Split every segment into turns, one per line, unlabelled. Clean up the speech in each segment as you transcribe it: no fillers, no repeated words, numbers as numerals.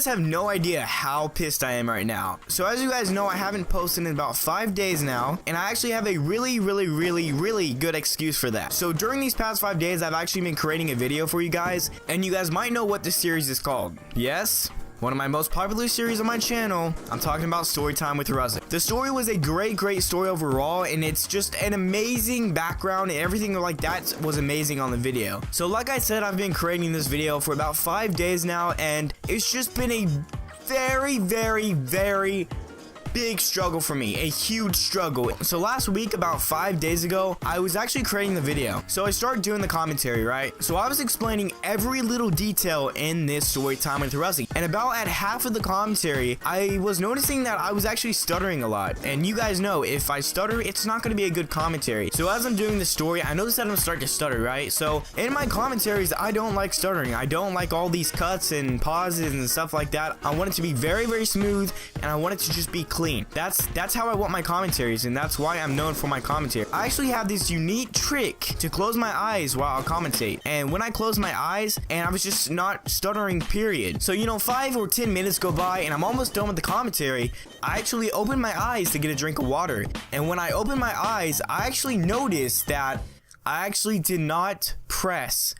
guys have no idea how pissed I am right now. So as you guys know, I haven't posted in about 5 days now, and I actually have a really good excuse for that. So during these past 5 days, I've actually been creating a video for you guys, and you guys might know what this series is called. Yes? One of my most popular series on my channel. I'm talking about Storytime with Ruziic. The story was a great story overall, and it's just an amazing background, and everything like that was amazing on the video. So like I said, I've been creating this video for about 5 days now, and it's just been a very big struggle for me, a huge struggle. So last week, about 5 days ago, I was actually creating the video. So I started doing the commentary, right? So I was explaining every little detail in this Storytime with Ruziic. And about at half of the commentary, I was noticing that I was actually stuttering a lot. And you guys know, if I stutter, it's not going to be a good commentary. So as I'm doing the story, I noticed that I'm starting to stutter, right? So in my commentaries, I don't like stuttering. I don't like all these cuts and pauses and stuff like that. I want it to be very smooth, and I want it to just be clean. That's how I want my commentaries, and that's why I'm known for my commentary. I actually have this unique trick to close my eyes while I commentate, and when I close my eyes, and I was just not stuttering, period. So you know, 5 or 10 minutes go by and I'm almost done with the commentary. I actually open my eyes to get a drink of water, and when I open my eyes, I actually noticed that I actually did not press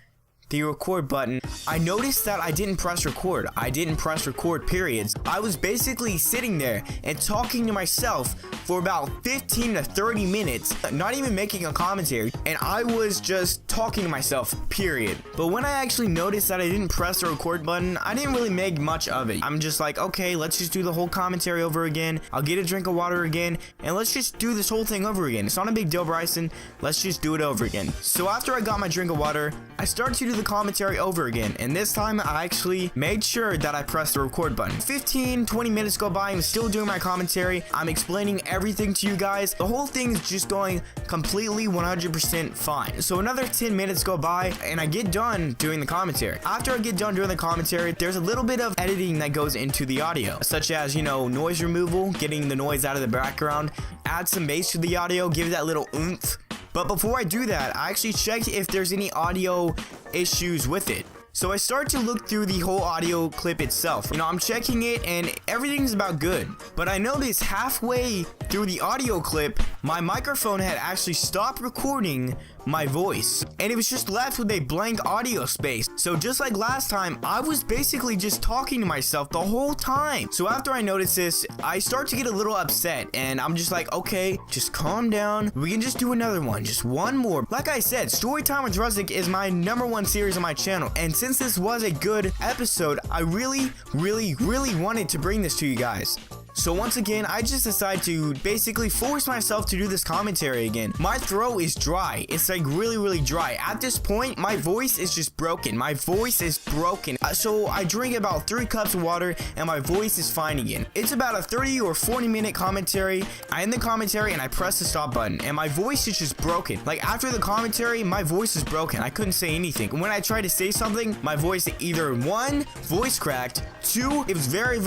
the record button. I noticed that I didn't press record. I didn't press record, periods. I was basically sitting there and talking to myself for about 15 to 30 minutes, not even making a commentary, and I was just talking to myself, period. But when I actually noticed that I didn't press the record button, I didn't really make much of it. I'm just like, okay, let's just do the whole commentary over again. I'll get a drink of water again, and let's just do this whole thing over again. It's not a big deal, Bryson. Let's just do it over again. So after I got my drink of water, I started to do the commentary over again, and this time I actually made sure that I pressed the record button. 15-20 minutes go by, I'm still doing my commentary. I'm explaining everything to you guys. The whole thing is just going completely 100% fine. So another 10 minutes go by and I get done doing the commentary. After I get done doing the commentary, there's a little bit of editing that goes into the audio, such as, you know, noise removal, getting the noise out of the background, add some bass to the audio, give that little oomph. But before I do that, I actually checked if there's any audio issues with it. So I start to look through the whole audio clip itself. You know, I'm checking it and everything's about good. But I noticed halfway through the audio clip, my microphone had actually stopped recording my voice, and it was just left with a blank audio space. So just like last time, I was basically just talking to myself the whole time. So after I noticed this, I start to get a little upset, and I'm just like, okay, just calm down. We can just do another one, just one more. Like I said, Storytime with Ruziic is my #1 series on my channel, and since this was a good episode, I really wanted to bring this to you guys. So once again, I just decided to basically force myself to do this commentary again. My throat is dry. It's like really dry. At this point, my voice is just broken. My voice is broken. So I drink about 3 cups of water and my voice is fine again. It's about a 30 or 40 minute commentary. I end the commentary and I press the stop button and my voice is just broken. Like after the commentary, my voice is broken. I couldn't say anything. When I tried to say something, my voice either 1, voice cracked, 2, it was very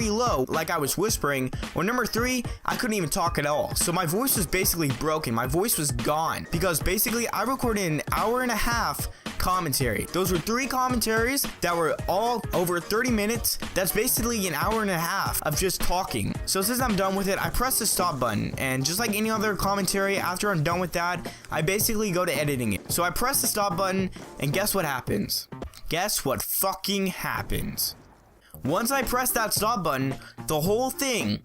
low, like I was whispering, or number 3, I couldn't even talk at all. So my voice was basically broken. My voice was gone because basically I recorded an hour and a half commentary. Those were 3 commentaries that were all over 30 minutes. That's basically an hour and a half of just talking. So since I'm done with it, I press the stop button, and just like any other commentary, after I'm done with that, I basically go to editing it. So I press the stop button, and guess what happens? Guess what fucking happens? Once I press that stop button, the whole thing,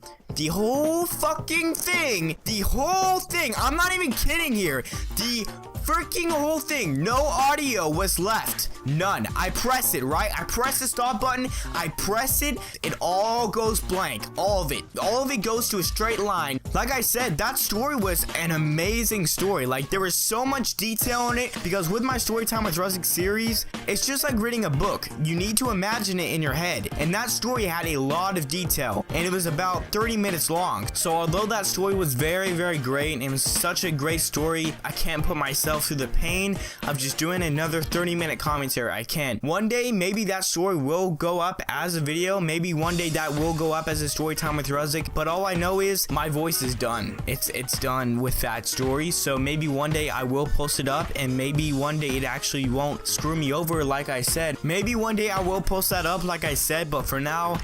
I'm not even kidding here, the freaking whole thing, no audio was left. None. I press it, right? I press the stop button, I press it, it all goes blank. All of it goes to a straight line. Like I said, that story was an amazing story. Like, there was so much detail in it, because with my Storytime with Ruziic series, it's just like reading a book. You need to imagine it in your head, and that story had a lot of detail, and it was about 30 minutes long. So although that story was very great, and it was such a great story, I can't put myself through the pain of just doing another 30-minute commentary. I can't. One day, maybe that story will go up as as a video. Maybe one day that will go up as a story time with Ruziic, but all I know is my voice is done. It's done with that story. So maybe one day I will post it up, and maybe one day it actually won't screw me over like I said. Maybe one day I will post that up like I said, but for now,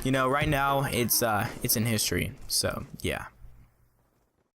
you know, right now it's in history. So yeah.